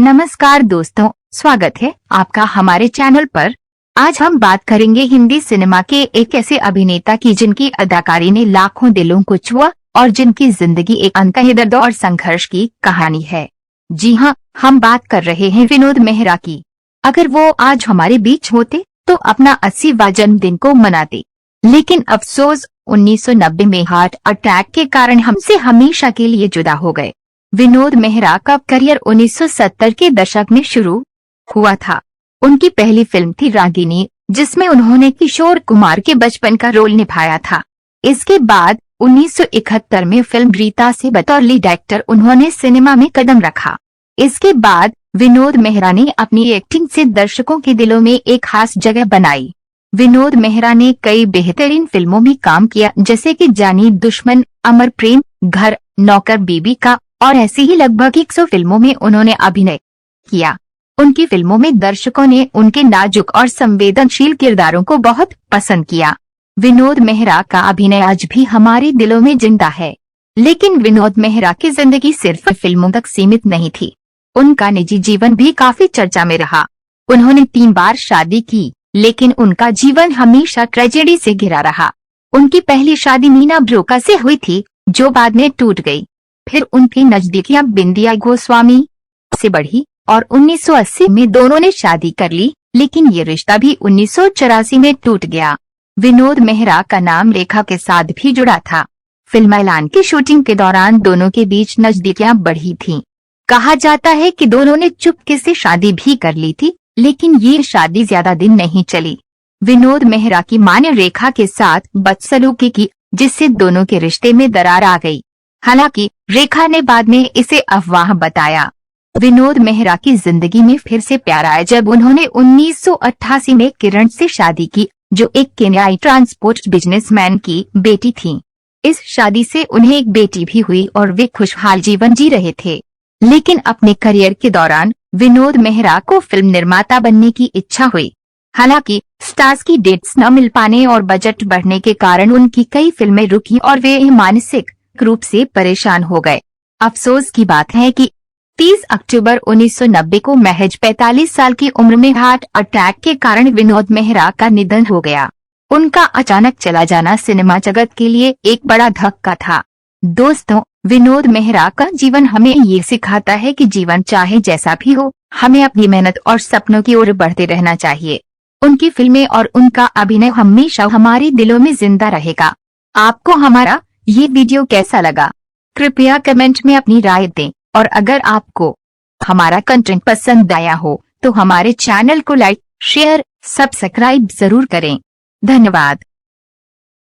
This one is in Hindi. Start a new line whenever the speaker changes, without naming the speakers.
नमस्कार दोस्तों, स्वागत है आपका हमारे चैनल पर। आज हम बात करेंगे हिंदी सिनेमा के एक ऐसे अभिनेता की जिनकी अदाकारी ने लाखों दिलों को छुआ और जिनकी जिंदगी एक अंतः दर्द और संघर्ष की कहानी है। जी हाँ, हम बात कर रहे हैं विनोद मेहरा की। अगर वो आज हमारे बीच होते तो अपना 80वां जन्मदिन को मनाते, लेकिन अफसोस 1990 में हार्ट अटैक के कारण हमसे हमेशा के लिए जुदा हो गए। विनोद मेहरा का करियर 1970 के दशक में शुरू हुआ था। उनकी पहली फिल्म थी रागिनी, जिसमें उन्होंने किशोर कुमार के बचपन का रोल निभाया था। इसके बाद 1971 में फिल्म रीता से बतौर लीड एक्टर उन्होंने सिनेमा में कदम रखा। इसके बाद विनोद मेहरा ने अपनी एक्टिंग से दर्शकों के दिलों में एक खास जगह बनाई। विनोद मेहरा ने कई बेहतरीन फिल्मों में काम किया, जैसे कि जानी दुश्मन, अमर प्रेम, घर, नौकर बीबी का और ऐसी ही लगभग 100 फिल्मों में उन्होंने अभिनय किया। उनकी फिल्मों में दर्शकों ने उनके नाजुक और संवेदनशील किरदारों को बहुत पसंद किया। विनोद मेहरा का अभिनय आज भी हमारे दिलों में जिंदा है। लेकिन विनोद मेहरा की जिंदगी सिर्फ फिल्मों तक सीमित नहीं थी। उनका निजी जीवन भी काफी चर्चा में रहा। उन्होंने 3 बार शादी की, लेकिन उनका जीवन हमेशा ट्रेजेडी से घिरा रहा। उनकी पहली शादी मीना ब्रोका से हुई थी, जो बाद में टूट गई। फिर उनकी नजदीकियां बिंदिया गोस्वामी से बढ़ी और 1980 में दोनों ने शादी कर ली, लेकिन ये रिश्ता भी 1984 में टूट गया। विनोद मेहरा का नाम रेखा के साथ भी जुड़ा था। फिल्म ऐलान की शूटिंग के दौरान दोनों के बीच नजदीकियां बढ़ी थीं। कहा जाता है कि दोनों ने चुपके से शादी भी कर ली थी, लेकिन ये शादी ज्यादा दिन नहीं चली। विनोद मेहरा की मां ने रेखा के साथ बदसलूकी की, जिससे दोनों के रिश्ते में दरार आ गई। हालांकि रेखा ने बाद में इसे अफवाह बताया। विनोद मेहरा की जिंदगी में फिर से प्यार आया जब उन्होंने 1988 में किरण से शादी की, जो एक केन्याई ट्रांसपोर्ट बिजनेसमैन की बेटी थी। इस शादी से उन्हें एक बेटी भी हुई और वे खुशहाल जीवन जी रहे थे। लेकिन अपने करियर के दौरान विनोद मेहरा को फिल्म निर्माता बनने की इच्छा हुई। हालांकि स्टार्स की डेट्स न मिल पाने और बजट बढ़ने के कारण उनकी कई फिल्में रुकी और वे मानसिक रूप से परेशान हो गए। अफसोस की बात है कि 30 अक्टूबर 1990 को महज 45 साल की उम्र में हार्ट अटैक के कारण विनोद मेहरा का निधन हो गया। उनका अचानक चला जाना सिनेमा जगत के लिए एक बड़ा धक्का था। दोस्तों, विनोद मेहरा का जीवन हमें ये सिखाता है कि जीवन चाहे जैसा भी हो, हमें अपनी मेहनत और सपनों की ओर बढ़ते रहना चाहिए। उनकी फिल्में और उनका अभिनय हमेशा हमारे दिलों में जिंदा रहेगा। आपको हमारा ये वीडियो कैसा लगा? कृपया कमेंट में अपनी राय दें और अगर आपको हमारा कंटेंट पसंद आया हो तो हमारे चैनल को लाइक, शेयर, सब्सक्राइब जरूर करें। धन्यवाद।